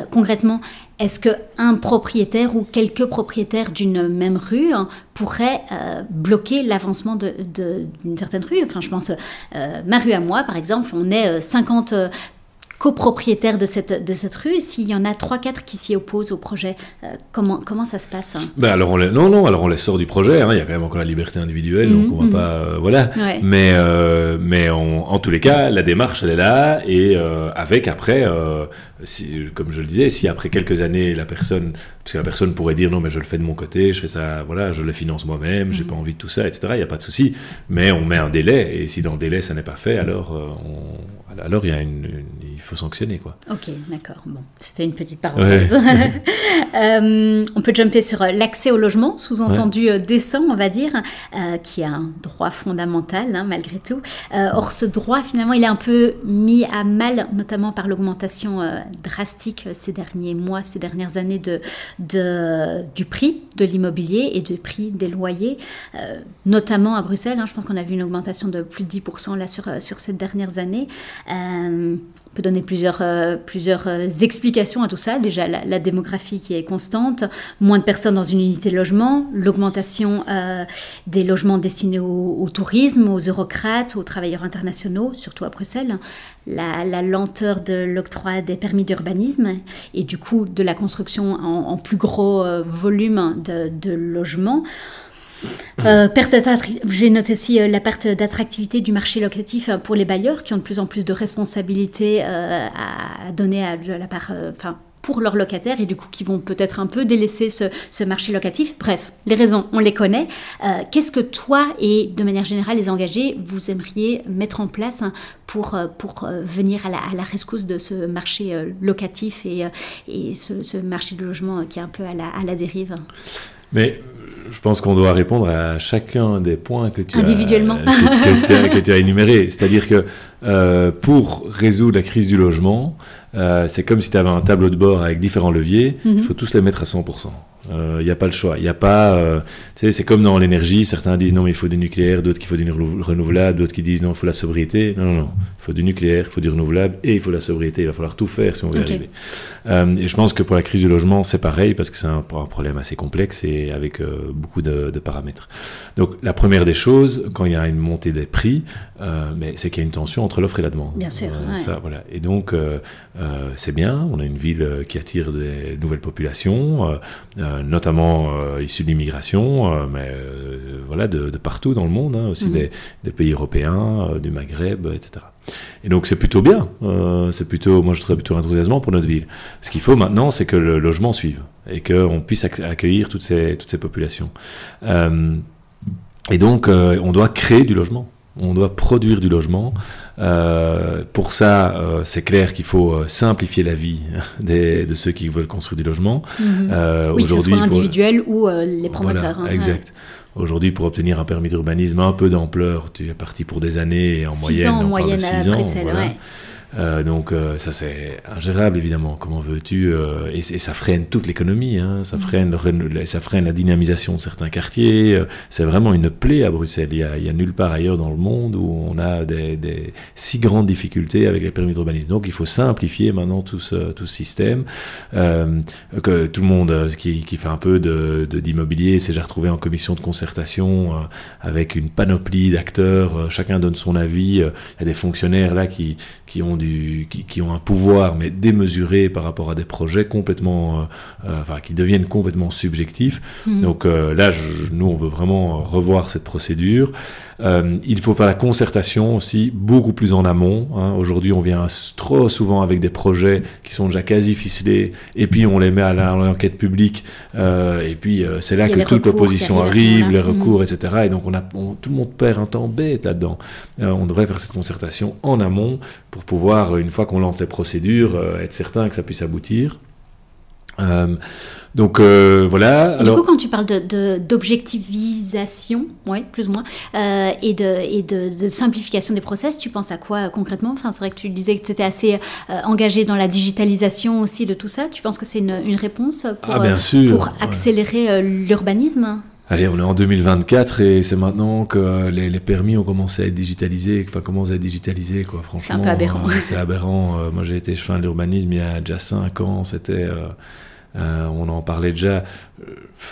concrètement, est-ce qu'un propriétaire ou quelques propriétaires d'une même rue pourraient bloquer l'avancement d'une certaine rue? Enfin, je pense, ma rue à moi, par exemple, on est 50 copropriétaire de cette rue. S'il y en a 3-4 qui s'y opposent au projet, comment ça se passe? Alors on les sort du projet. Il y a quand même encore la liberté individuelle, donc on va pas, voilà. Ouais. Mais en tous les cas, la démarche elle est là, et avec après, comme je le disais, si après quelques années parce que la personne pourrait dire non mais je le fais de mon côté, je fais ça, voilà, je le finance moi-même, j'ai pas envie de tout ça, etc. Il y a pas de souci, mais on met un délai, et si dans le délai ça n'est pas fait, alors il faut sanctionner, quoi. Ok, d'accord. Bon, c'était une petite parenthèse. Ouais. On peut jumper sur l'accès au logement, sous-entendu décent, on va dire, qui est un droit fondamental, malgré tout. Or, ce droit, finalement, il est un peu mis à mal, notamment par l'augmentation drastique ces derniers mois, ces dernières années du prix de l'immobilier et du prix des loyers, notamment à Bruxelles. Je pense qu'on a vu une augmentation de plus de 10% là, sur ces dernières années. On peut donner plusieurs explications à tout ça. Déjà, la démographie qui est constante, moins de personnes dans une unité de logement, l'augmentation des logements destinés au tourisme, aux eurocrates, aux travailleurs internationaux, surtout à Bruxelles, la lenteur de l'octroi des permis d'urbanisme et du coup de la construction en plus gros volume de logements. J'ai noté aussi la perte d'attractivité du marché locatif pour les bailleurs qui ont de plus en plus de responsabilités à donner à la part, pour leurs locataires, et du coup qui vont peut-être un peu délaisser ce marché locatif. Bref, les raisons, on les connaît. Qu'est-ce que toi et de manière générale les engagés, vous aimeriez mettre en place pour venir à la rescousse de ce marché locatif et ce marché de logement qui est un peu à la dérive? Mais je pense qu'on doit répondre à chacun des points que tu individuellement que tu as énumérés. C'est-à-dire que pour résoudre la crise du logement, c'est comme si tu avais un tableau de bord avec différents leviers, il faut tous les mettre à 100%. Il n'y a pas le choix. Il y a pas, c'est comme dans l'énergie, certains disent non mais il faut du nucléaire, d'autres qu'il faut du renouvelable, d'autres qui disent non il faut la sobriété. Non, il faut du nucléaire, il faut du renouvelable et il faut la sobriété. Il va falloir tout faire si on veut y arriver. Et je pense que pour la crise du logement c'est pareil parce que c'est un problème assez complexe et avec beaucoup de paramètres. Donc la première des choses, quand il y a une montée des prix, mais c'est qu'il y a une tension entre l'offre et la demande. Bien sûr. Ça, voilà. Et donc c'est bien, on a une ville qui attire des nouvelles populations, notamment issus de l'immigration, mais voilà, de partout dans le monde, aussi des pays européens, du Maghreb, etc. Et donc c'est plutôt bien, moi je serais plutôt enthousiasmant pour notre ville. Ce qu'il faut maintenant, c'est que le logement suive et qu'on puisse accueillir toutes ces populations. Et donc on doit créer du logement. On doit produire du logement. Pour ça, c'est clair qu'il faut simplifier la vie de ceux qui veulent construire du logement. Oui, que ce soit individuel ou les promoteurs. Voilà, exact. Aujourd'hui, pour obtenir un permis d'urbanisme un peu d'ampleur, tu es parti pour des années, et en moyenne, 6 ans. Voilà. Donc ça c'est ingérable évidemment, comment veux-tu, et ça freine toute l'économie, ça freine la dynamisation de certains quartiers, c'est vraiment une plaie à Bruxelles, il y a nulle part ailleurs dans le monde où on a des si grandes difficultés avec les permis d'urbanisme. Donc il faut simplifier maintenant tout ce système, que tout le monde qui fait un peu d'immobilier s'est déjà retrouvé en commission de concertation avec une panoplie d'acteurs, chacun donne son avis, il y a des fonctionnaires là qui ont un pouvoir mais démesuré par rapport à des projets complètement qui deviennent complètement subjectifs. Donc là nous on veut vraiment revoir cette procédure. Il faut faire la concertation aussi beaucoup plus en amont, Aujourd'hui on vient trop souvent avec des projets qui sont déjà quasi ficelés et puis on les met à l'enquête publique et puis c'est là que toute l'opposition arrive, les recours, etc. Et donc tout le monde perd un temps bête là-dedans. On devrait faire cette concertation en amont pour pouvoir, une fois qu'on lance les procédures, être certain que ça puisse aboutir. Donc voilà. Et du coup, quand tu parles d'objectivisation, plus ou moins, et de simplification des process, tu penses à quoi concrètement? C'est vrai que tu disais que tu étais assez engagé dans la digitalisation aussi de tout ça. Tu penses que c'est une réponse pour accélérer l'urbanisme? Allez, on est en 2024 et c'est maintenant que les permis ont commencé à être digitalisés, franchement. C'est un peu aberrant. C'est aberrant. Moi, j'ai été chef de l'urbanisme il y a déjà 5 ans, c'était... on en parlait déjà.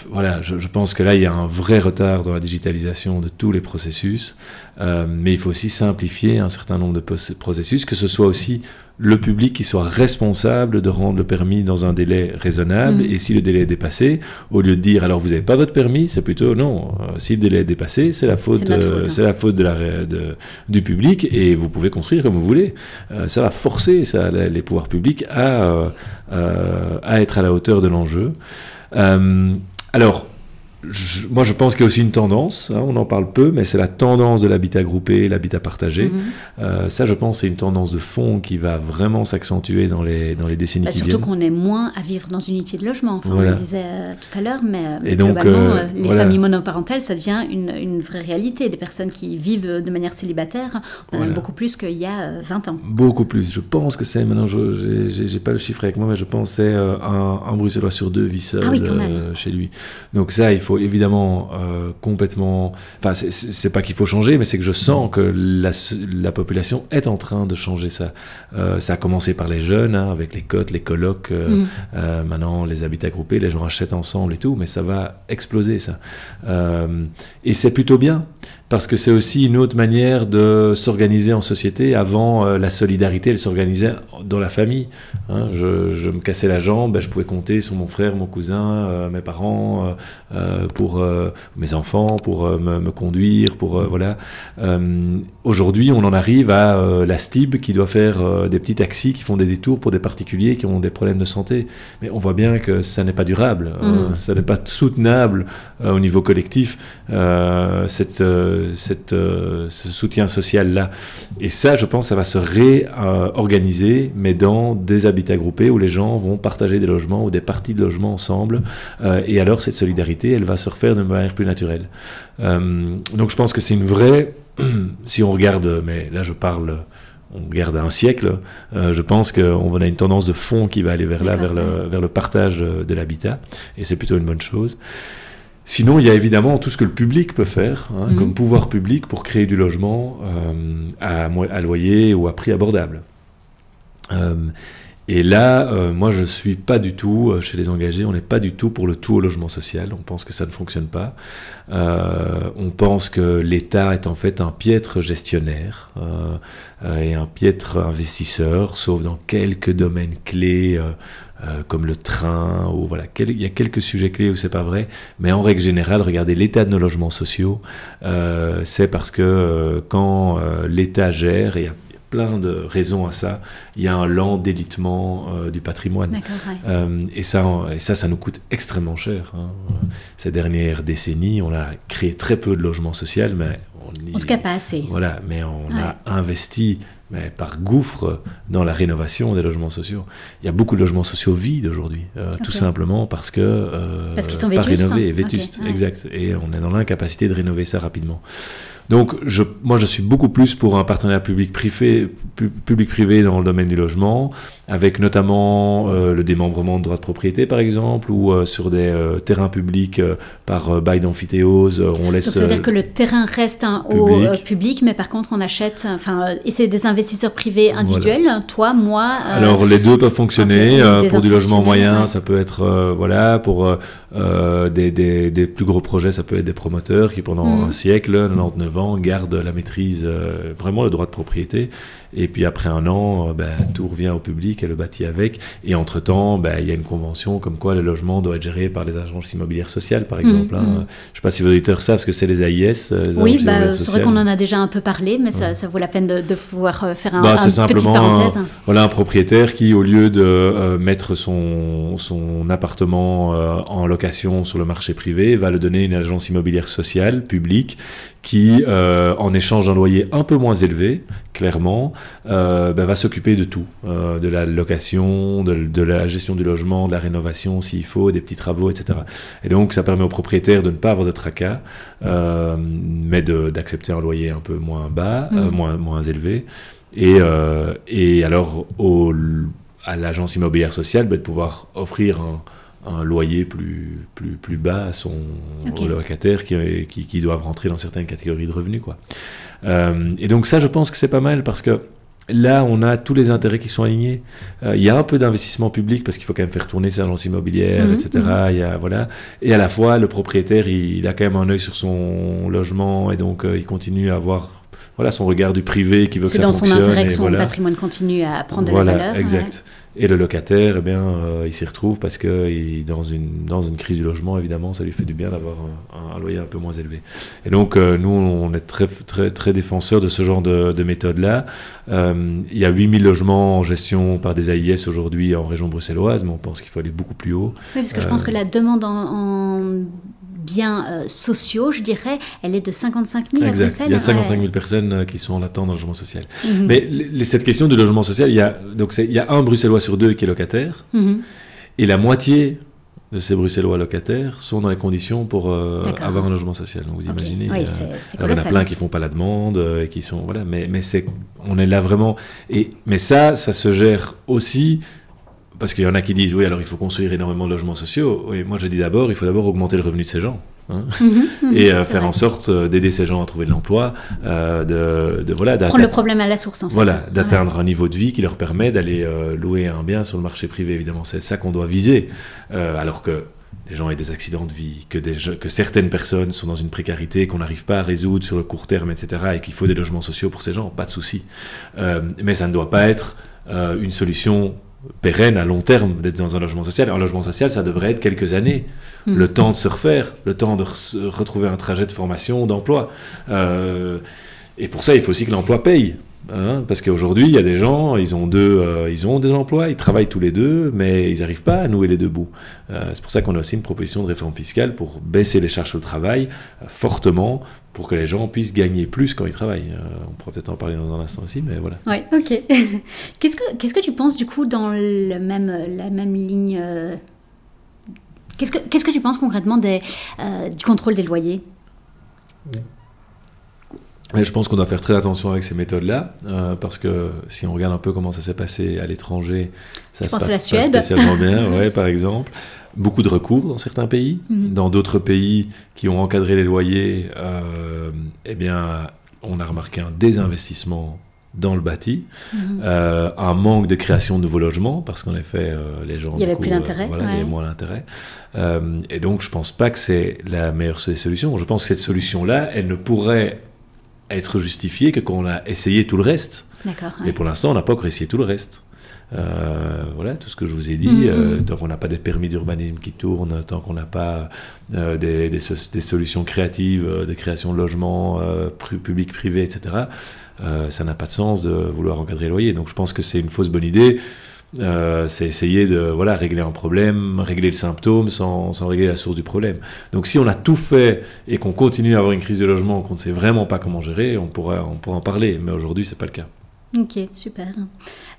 Voilà, je pense que là, il y a un vrai retard dans la digitalisation de tous les processus, mais il faut aussi simplifier un certain nombre de processus, que ce soit aussi le public qui soit responsable de rendre le permis dans un délai raisonnable. Et si le délai est dépassé, au lieu de dire alors vous n'avez pas votre permis, c'est plutôt non, si le délai est dépassé, c'est la faute, c'est la faute du public et vous pouvez construire comme vous voulez. Ça va forcer les pouvoirs publics à être à la hauteur de l'enjeu. Alors, moi, je pense qu'il y a aussi une tendance, on en parle peu, mais c'est la tendance de l'habitat groupé, l'habitat partagé. Ça, je pense, c'est une tendance de fond qui va vraiment s'accentuer dans les décennies qui viennent. Surtout qu'on est moins à vivre dans une unité de logement, enfin, on le disait tout à l'heure, mais et donc, globalement, les familles monoparentales, ça devient une vraie réalité. Des personnes qui vivent de manière célibataire, on en a beaucoup plus qu'il y a 20 ans. Beaucoup plus. Je pense que c'est, maintenant, j'ai pas le chiffre avec moi, mais je pense que c'est un Bruxellois sur 2 vit seul chez lui. Donc ça, il faut évidemment complètement... Enfin, c'est pas qu'il faut changer, mais c'est que je sens que la population est en train de changer ça. Ça a commencé par les jeunes, avec les cotes, les colocs, maintenant les habitats groupés, les gens achètent ensemble et tout, mais ça va exploser, ça. Et c'est plutôt bien, parce que c'est aussi une autre manière de s'organiser en société. Avant, la solidarité, elle s'organisait dans la famille. Je me cassais la jambe, je pouvais compter sur mon frère, mon cousin, mes parents, pour mes enfants, pour me conduire, pour voilà. Aujourd'hui, on en arrive à la STIB qui doit faire des petits taxis qui font des détours pour des particuliers qui ont des problèmes de santé. Mais on voit bien que ça n'est pas durable, ça n'est pas soutenable au niveau collectif, ce soutien social-là. Et ça, je pense, ça va se réorganiser, mais dans des habitats groupés où les gens vont partager des logements ou des parties de logements ensemble. Et alors, cette solidarité, elle va se refaire de manière plus naturelle. Donc, je pense que c'est une vraie... Si on regarde, mais là, on regarde un siècle, je pense qu'on a une tendance de fond qui va aller vers là, vers le partage de l'habitat. Et c'est plutôt une bonne chose. Sinon, il y a évidemment tout ce que le public peut faire, comme pouvoir public, pour créer du logement à loyer ou à prix abordable. Et là, moi, je ne suis pas du tout, chez les engagés, on n'est pas du tout pour le tout au logement social. On pense que ça ne fonctionne pas. On pense que l'État est en fait un piètre gestionnaire et un piètre investisseur, sauf dans quelques domaines clés, comme le train, ou voilà, il y a quelques sujets clés où c'est pas vrai, mais en règle générale, regardez l'état de nos logements sociaux, c'est parce que quand l'État gère, et il y a plein de raisons à ça, il y a un lent délitement du patrimoine. Et ça nous coûte extrêmement cher. Ces dernières décennies, on a créé très peu de logements sociaux, mais en tout cas pas assez. Voilà, mais on a investi par gouffre dans la rénovation des logements sociaux. Il y a beaucoup de logements sociaux vides aujourd'hui, tout simplement parce qu'ils sont vétustes. Pas rénovés et vétustes, exact. Et on est dans l'incapacité de rénover ça rapidement. Donc, moi, je suis beaucoup plus pour un partenariat public-privé dans le domaine du logement, avec notamment le démembrement de droits de propriété, par exemple, ou sur des terrains publics par bail d'amphithéose. On laisse. Donc, ça veut dire que le terrain reste au public, mais par contre, on achète. Et c'est des investisseurs privés individuels, toi, moi. Alors, les deux peuvent fonctionner. Pour du logement moyen, ça peut être pour des plus gros projets, ça peut être des promoteurs qui, pendant un siècle, 99 ans, gardent la maîtrise, vraiment le droit de propriété. Et puis après un an, tout revient au public et le bâti avec. Et entre-temps, il y a une convention comme quoi le logement doit être géré par les agences immobilières sociales, par exemple. Je ne sais pas si vos auditeurs savent ce que c'est les AIS. Oui, c'est vrai qu'on en a déjà un peu parlé, mais ça vaut la peine de pouvoir faire une petite parenthèse. Un propriétaire qui, au lieu de mettre son appartement en location sur le marché privé, va le donner à une agence immobilière sociale, publique, qui, en échange d'un loyer un peu moins élevé, clairement, va s'occuper de tout, de la location, de la gestion du logement, de la rénovation s'il faut, des petits travaux, etc. Et donc ça permet aux propriétaires de ne pas avoir de tracas, mais d'accepter un loyer un peu moins bas, moins élevé, et alors à l'agence immobilière sociale de pouvoir offrir un loyer plus bas à son locataire qui doivent rentrer dans certaines catégories de revenus, quoi. Et donc ça, je pense que c'est pas mal parce que là, on a tous les intérêts qui sont alignés. Il y a un peu d'investissement public parce qu'il faut quand même faire tourner ces agences immobilières, etc. Et à la fois, le propriétaire, il a quand même un œil sur son logement et donc il continue à avoir voilà, son regard du privé qui veut que ça fonctionne. C'est dans son intérêt que son patrimoine continue à prendre de la valeur. Exact. Et le locataire, eh bien, il s'y retrouve parce que dans une crise du logement, évidemment, ça lui fait du bien d'avoir un loyer un peu moins élevé. Et donc, nous, on est très, très, très défenseurs de ce genre de méthode-là. Il y a 8000 logements en gestion par des AIS aujourd'hui en région bruxelloise, mais on pense qu'il faut aller beaucoup plus haut. Oui, parce que je pense que la demande en biens sociaux, je dirais, elle est de 55 000 à Bruxelles. Il y a 55 000 personnes qui sont en attente dans le logement social. Mais cette question du logement social, il y a un Bruxellois sur 2 qui est locataire, et la moitié de ces Bruxellois locataires sont dans les conditions pour avoir un logement social. Donc vous imaginez, oui, il y en a plein qui ne font pas la demande, et qui sont... Voilà, mais on est là vraiment... Mais ça se gère aussi... Parce qu'il y en a qui disent, oui, alors il faut construire énormément de logements sociaux. Oui, moi je dis d'abord, il faut d'abord augmenter le revenu de ces gens. Et faire en sorte d'aider ces gens à trouver de l'emploi, prendre le problème à la source, en fait. Voilà, d'atteindre un niveau de vie qui leur permet d'aller louer un bien sur le marché privé, évidemment. C'est ça qu'on doit viser. Alors que les gens aient des accidents de vie, que certaines personnes sont dans une précarité qu'on n'arrive pas à résoudre sur le court terme, etc., et qu'il faut des logements sociaux pour ces gens, pas de souci. Mais ça ne doit pas être une solution pérenne à long terme d'être dans un logement social. Un logement social, ça devrait être quelques années, le temps de se refaire, le temps de retrouver un trajet de formation, d'emploi. Et pour ça, il faut aussi que l'emploi paye. Parce qu'aujourd'hui, il y a des gens, ils ont des emplois, ils travaillent tous les deux, mais ils n'arrivent pas à nouer les deux bouts. C'est pour ça qu'on a aussi une proposition de réforme fiscale pour baisser les charges au travail fortement, pour que les gens puissent gagner plus quand ils travaillent. On pourra peut-être en parler dans un instant aussi, mais voilà. Oui, ok. Qu'est-ce que tu penses du coup dans la même ligne Qu'est-ce que tu penses concrètement du contrôle des loyers ? Et je pense qu'on doit faire très attention avec ces méthodes-là, parce que si on regarde un peu comment ça s'est passé à l'étranger, ça se passe pas spécialement bien, par exemple. Beaucoup de recours dans certains pays. Dans d'autres pays qui ont encadré les loyers, eh bien, on a remarqué un désinvestissement dans le bâti, un manque de création de nouveaux logements, parce qu'en effet, les gens... Il n'y avait plus d'intérêt. Il y avait moins d'intérêt. Et donc, je ne pense pas que c'est la meilleure des solutions. Je pense que cette solution-là, elle ne pourrait être justifiée que quand on a essayé tout le reste. D'accord. Mais pour l'instant, on n'a pas encore essayé tout le reste. Voilà, tout ce que je vous ai dit, tant qu'on n'a pas des permis d'urbanisme qui tournent, tant qu'on n'a pas des solutions créatives de création de logements publics, privés, etc., ça n'a pas de sens de vouloir encadrer les loyers. Donc je pense que c'est une fausse bonne idée. C'est essayer de régler un problème, régler le symptôme sans régler la source du problème. Donc si on a tout fait et qu'on continue à avoir une crise de logement, qu'on ne sait vraiment pas comment gérer, on pourra en parler, mais aujourd'hui c'est pas le cas. Ok, super.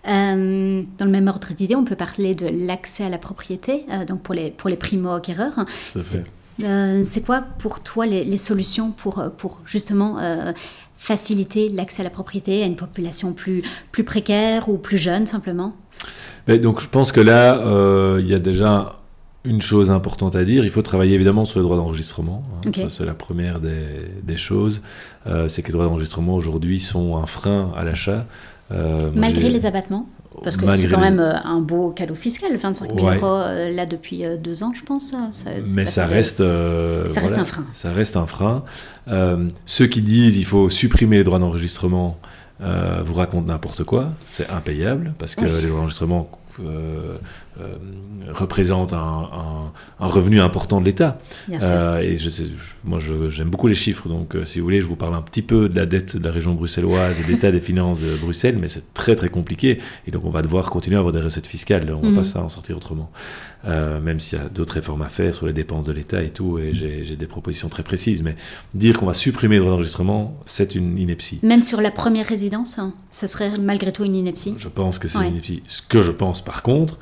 Dans le même ordre d'idée, on peut parler de l'accès à la propriété, donc pour les primo-acquéreurs. C'est quoi pour toi les solutions pour justement faciliter l'accès à la propriété à une population plus précaire ou plus jeune simplement ? Donc je pense que là, il y a déjà une chose importante à dire. Il faut travailler évidemment sur les droits d'enregistrement. Ça, c'est la première des choses. C'est que les droits d'enregistrement aujourd'hui sont un frein à l'achat. Malgré les abattements ? Parce que c'est quand même un beau cadeau fiscal, 25 000 euros là depuis 2 ans, je pense. Mais ça reste un frein. Ça reste un frein. Ceux qui disent qu'il faut supprimer les droits d'enregistrement vous racontent n'importe quoi. C'est impayable parce que les droits d'enregistrement représente un revenu important de l'État. Et moi, j'aime beaucoup les chiffres, donc si vous voulez, je vous parle un petit peu de la dette de la région bruxelloise et de l'état des finances de Bruxelles, mais c'est très très compliqué, et donc on va devoir continuer à avoir des recettes fiscales, on ne va pas en sortir autrement. Même s'il y a d'autres réformes à faire sur les dépenses de l'État et tout, et j'ai des propositions très précises, mais dire qu'on va supprimer le droit d'enregistrement, c'est une ineptie. Même sur la première résidence, ça serait malgré tout une ineptie ? Je pense que c'est une ineptie. Ce que je pense par contre,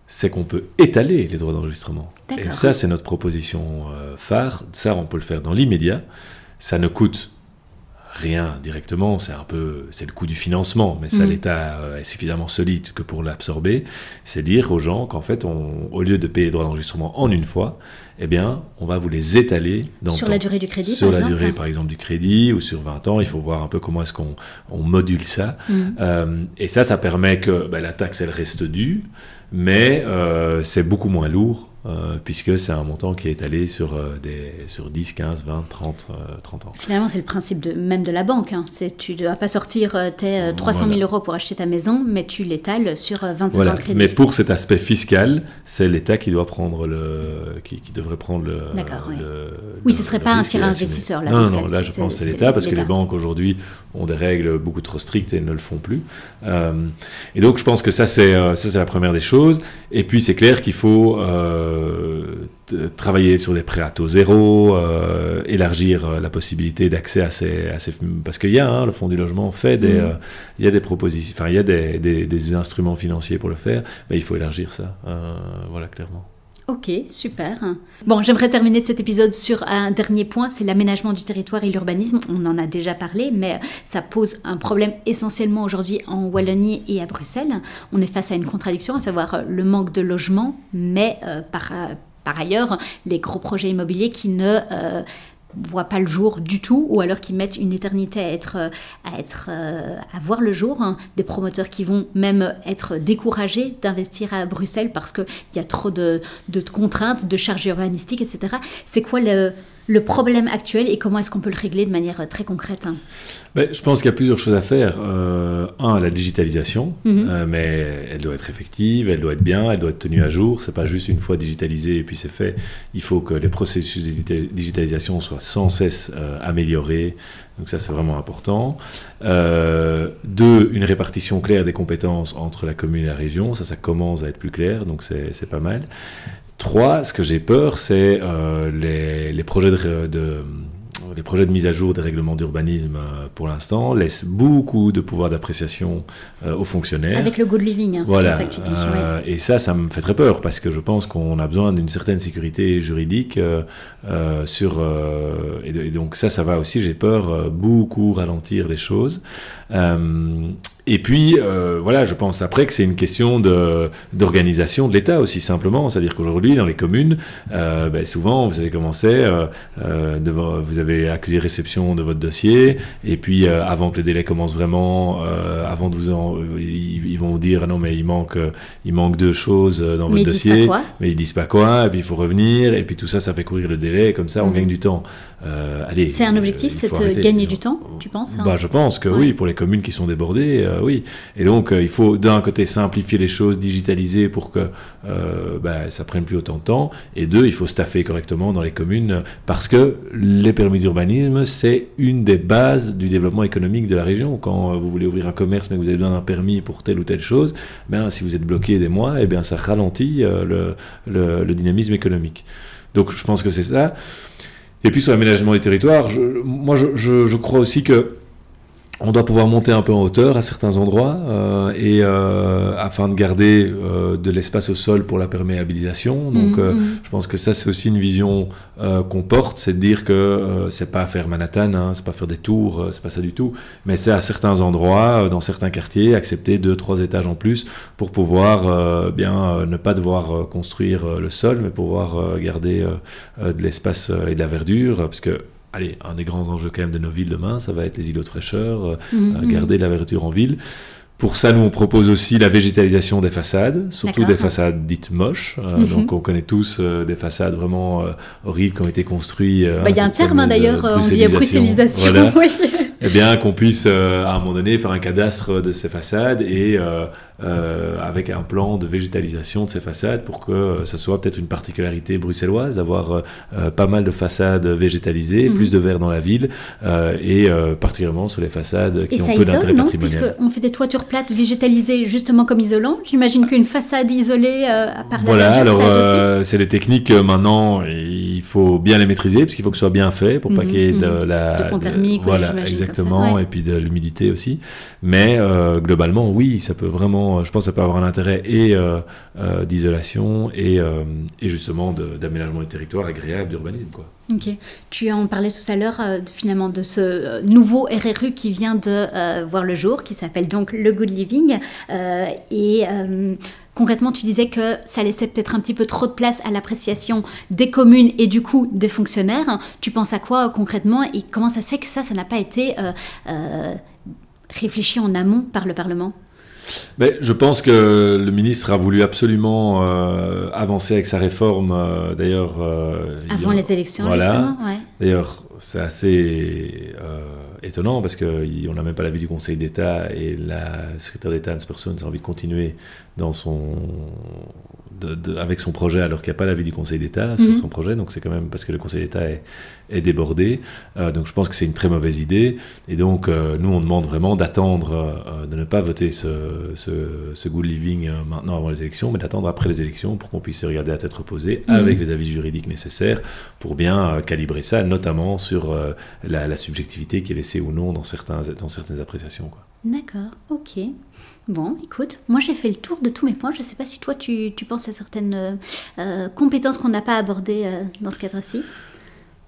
c'est qu'on peut étaler les droits d'enregistrement. D'accord. Et ça, c'est notre proposition phare. Ça, on peut le faire dans l'immédiat. Ça ne coûte rien directement, c'est le coût du financement, mais ça, l'État est suffisamment solide que pour l'absorber. C'est dire aux gens qu'en fait, au lieu de payer les droits d'enregistrement en une fois, eh bien, on va vous les étaler dans sur le temps. La durée du crédit, sur par exemple. Sur la durée, par exemple, du crédit, ou sur 20 ans. Il faut voir un peu comment est-ce qu'on module ça. Et ça permet que la taxe, elle reste due, mais c'est beaucoup moins lourd, puisque c'est un montant qui est étalé sur 10, 15, 20, 30 ans. Finalement, c'est le principe même de la banque. Hein. Tu ne dois pas sortir tes 300 000 euros pour acheter ta maison, mais tu l'étales sur 25 ans de crédit. Mais pour cet aspect fiscal, c'est l'État qui doit prendre qui devrait prendre le. D'accord, oui. Oui, ce ne serait pas un tiers investisseur. Non, là, je pense que c'est l'État, parce que les banques aujourd'hui ont des règles beaucoup trop strictes et ne le font plus. Et donc, je pense que ça, c'est la première des choses. Et puis, c'est clair qu'il faut travailler sur des prêts à taux zéro, élargir la possibilité d'accès à ces parce qu'il y a le Fonds du logement fait il y a des propositions, enfin il y a des instruments financiers pour le faire, mais il faut élargir ça, voilà, clairement. Ok, super. Bon, j'aimerais terminer cet épisode sur un dernier point, c'est l'aménagement du territoire et l'urbanisme. On en a déjà parlé, mais ça pose un problème essentiellement aujourd'hui en Wallonie et à Bruxelles. On est face à une contradiction, à savoir le manque de logement, mais par ailleurs, les gros projets immobiliers qui ne voient pas le jour du tout, ou alors qui mettent une éternité à voir le jour. Hein. Des promoteurs qui vont même être découragés d'investir à Bruxelles parce qu'il y a trop de contraintes, de charges urbanistiques, etc. C'est quoi le problème actuel et comment est-ce qu'on peut le régler de manière très concrète? Je pense qu'il y a plusieurs choses à faire. La digitalisation, mais elle doit être effective, elle doit être bien, elle doit être tenue à jour. C'est pas juste une fois digitalisé et puis c'est fait. Il faut que les processus de digitalisation soient sans cesse améliorés. Donc ça, c'est vraiment important. 2, une répartition claire des compétences entre la commune et la région. Ça commence à être plus clair, donc c'est pas mal. 3, ce que j'ai peur, c'est les projets de mise à jour des règlements d'urbanisme, pour l'instant, laissent beaucoup de pouvoir d'appréciation aux fonctionnaires. Avec le good living, hein, voilà. C'est ça que tu dis. Et ça me fait très peur, parce que je pense qu'on a besoin d'une certaine sécurité juridique et donc ça va aussi, j'ai peur, beaucoup ralentir les choses. Et puis, je pense après que c'est une question d'organisation de l'État aussi, simplement. C'est-à-dire qu'aujourd'hui, dans les communes, souvent, vous savez comment c'est, vous avez accusé réception de votre dossier, et puis avant que le délai commence vraiment, avant de ils vont vous dire, ah non, mais il manque 2 choses dans votre dossier, mais ils disent pas quoi, et puis il faut revenir, et puis tout ça fait courir le délai, et comme ça, on gagne du temps. C'est un objectif, c'est de gagner du temps, tu penses, hein? Je pense que oui, pour les communes qui sont débordées, oui. Et donc, il faut d'un côté simplifier les choses, digitaliser pour que ça prenne plus autant de temps. Et 2, il faut staffer correctement dans les communes parce que les permis d'urbanisme, c'est une des bases du développement économique de la région. Quand vous voulez ouvrir un commerce mais que vous avez besoin d'un permis pour telle ou telle chose, si vous êtes bloqué des mois, ça ralentit le dynamisme économique. Donc, je pense que c'est ça. Et puis, sur l'aménagement du territoire, je crois aussi que on doit pouvoir monter un peu en hauteur à certains endroits afin de garder de l'espace au sol pour la perméabilisation. Donc, je pense que ça, c'est aussi une vision qu'on porte, c'est de dire que c'est pas faire Manhattan, hein, c'est pas faire des tours, c'est pas ça du tout, mais c'est à certains endroits, dans certains quartiers, accepter 2-3 étages en plus pour pouvoir ne pas devoir construire le sol, mais pouvoir garder de l'espace et de la verdure, parce que un des grands enjeux quand même de nos villes demain, ça va être les îlots de fraîcheur, garder de la verdure en ville. Pour ça, nous, on propose aussi la végétalisation des façades, surtout des façades dites moches. Donc, on connaît tous des façades vraiment horribles qui ont été construites. Il y a un terme, d'ailleurs, on dit bruxellisation. Voilà. Oui. Eh bien, qu'on puisse, à un moment donné, faire un cadastre de ces façades et avec un plan de végétalisation de ces façades pour que ça soit peut-être une particularité bruxelloise, d'avoir pas mal de façades végétalisées, plus de verre dans la ville, et particulièrement sur les façades qui ont peu d'intérêt patrimonial. Puisqu'on fait des toitures plates végétalisées justement comme isolant. J'imagine qu'une façade isolée par la verdure, c'est des techniques maintenant, il faut bien les maîtriser parce qu'il faut que ce soit bien fait pour pas qu'il y ait de pont thermique, exactement, et puis de l'humidité aussi. Mais globalement, oui, ça peut vraiment, je pense, que ça peut avoir un intérêt et d'isolation et justement d'aménagement du territoire agréable, d'urbanisme, quoi. Ok. Tu en parlais tout à l'heure finalement de ce nouveau RRU qui vient de voir le jour, qui s'appelle donc le good living. Concrètement, tu disais que ça laissait peut-être un petit peu trop de place à l'appréciation des communes et du coup des fonctionnaires. Tu penses à quoi concrètement et comment ça se fait que ça n'a pas été réfléchi en amont par le Parlement ? Mais je pense que le ministre a voulu absolument avancer avec sa réforme. D'ailleurs, avant les élections, voilà. Justement. Ouais. D'ailleurs, c'est assez étonnant parce qu'on n'a même pas l'avis du Conseil d'État et la secrétaire d'État, Hans Persson, a envie de continuer dans avec son projet alors qu'il n'y a pas l'avis du Conseil d'État sur son projet. Donc c'est quand même parce que le Conseil d'État est débordé. Donc je pense que c'est une très mauvaise idée. Et donc nous, on demande vraiment d'attendre, de ne pas voter ce good living maintenant avant les élections, mais d'attendre après les élections pour qu'on puisse y regarder à tête reposée avec les avis juridiques nécessaires pour bien calibrer ça, notamment sur la subjectivité qui est laissée ou non dans certaines appréciations, quoi. D'accord, ok. Bon, écoute, moi j'ai fait le tour de tous mes points. Je ne sais pas si toi tu penses à certaines compétences qu'on n'a pas abordées dans ce cadre-ci.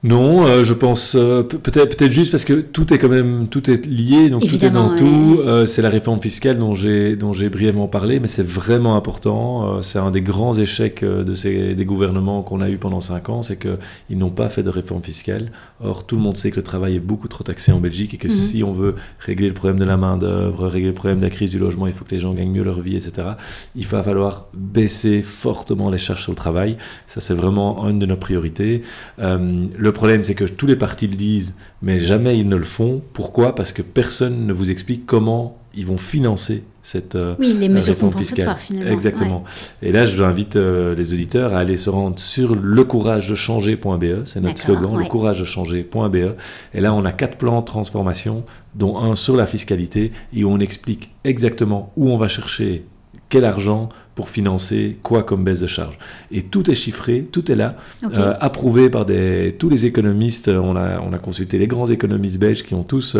Non, je pense peut-être juste parce que tout est lié, donc évidemment, tout est dans tout. C'est la réforme fiscale dont j'ai brièvement parlé, mais c'est vraiment important. C'est un des grands échecs des gouvernements qu'on a eu pendant 5 ans, c'est qu'ils n'ont pas fait de réforme fiscale. Or, tout le monde sait que le travail est beaucoup trop taxé en Belgique et que si on veut régler le problème de la main-d'œuvre, régler le problème de la crise du logement, il faut que les gens gagnent mieux leur vie, etc. Il va falloir baisser fortement les charges sur le travail. Ça, c'est vraiment une de nos priorités. Le problème, c'est que tous les partis le disent, mais jamais ils ne le font. Pourquoi ? Parce que personne ne vous explique comment ils vont financer cette les mesures réforme compensatoires, fiscale. finalement. Exactement. Ouais. Et là, je invite les auditeurs à aller se rendre sur lecouragedechanger.be. C'est notre slogan, lecouragedechanger.be. Et là, on a 4 plans de transformation, dont un sur la fiscalité, et où on explique exactement où on va chercher quel argent pour financer quoi comme baisse de charge. Et tout est chiffré, tout est là, approuvé par tous les économistes. On a consulté les grands économistes belges qui ont tous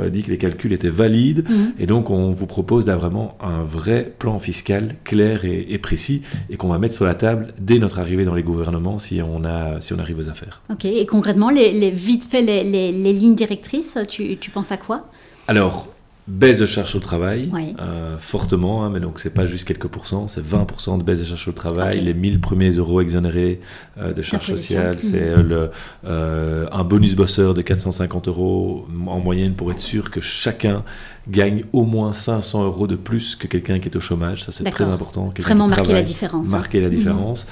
dit que les calculs étaient valides. Et donc, on vous propose d'avoir vraiment un vrai plan fiscal clair et précis et qu'on va mettre sur la table dès notre arrivée dans les gouvernements si on arrive aux affaires. Ok, et concrètement, vite fait, les lignes directrices, tu penses à quoi ? Alors, baisse de charge au travail, fortement, mais donc c'est pas juste quelques pourcents, c'est 20% de baisse de charge au travail, les 1000 premiers euros exonérés de charges sociales, c'est un bonus bosseur de 450 euros en moyenne pour être sûr que chacun gagne au moins 500 euros de plus que quelqu'un qui est au chômage, ça c'est très important. Vraiment marquer la différence. Marquer la différence.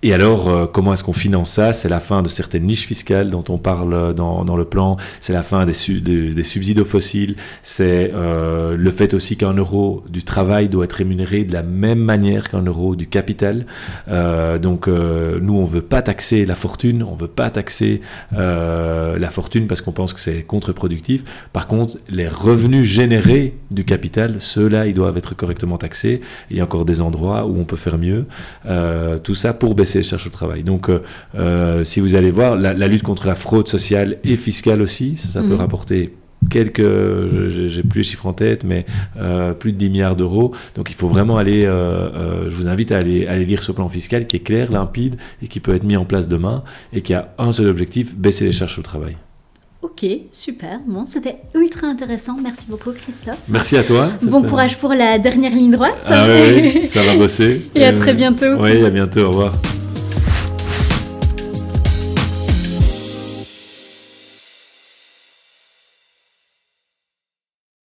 Et alors, comment est-ce qu'on finance ça ? C'est la fin de certaines niches fiscales dont on parle dans le plan, c'est la fin des subsides aux fossiles, c'est le fait aussi qu'un euro du travail doit être rémunéré de la même manière qu'un euro du capital. Donc, nous, on ne veut pas taxer la fortune, on ne veut pas taxer la fortune parce qu'on pense que c'est contre-productif. Par contre, les revenus générés du capital, ceux-là, ils doivent être correctement taxés. Il y a encore des endroits où on peut faire mieux. Tout ça pour baisser les charges au travail. Donc, si vous allez voir, la lutte contre la fraude sociale et fiscale aussi, ça peut rapporter j'ai plus les chiffres en tête, mais plus de 10 milliards d'euros. Donc, il faut vraiment aller, je vous invite à aller lire ce plan fiscal qui est clair, limpide et qui peut être mis en place demain et qui a un seul objectif, baisser les charges au travail. Ok, super. Bon, c'était ultra intéressant. Merci beaucoup, Christophe. Merci à toi. Bon courage pour la dernière ligne droite. Oui, ça va bosser. Et à très bientôt. Oui, à bientôt. Au revoir.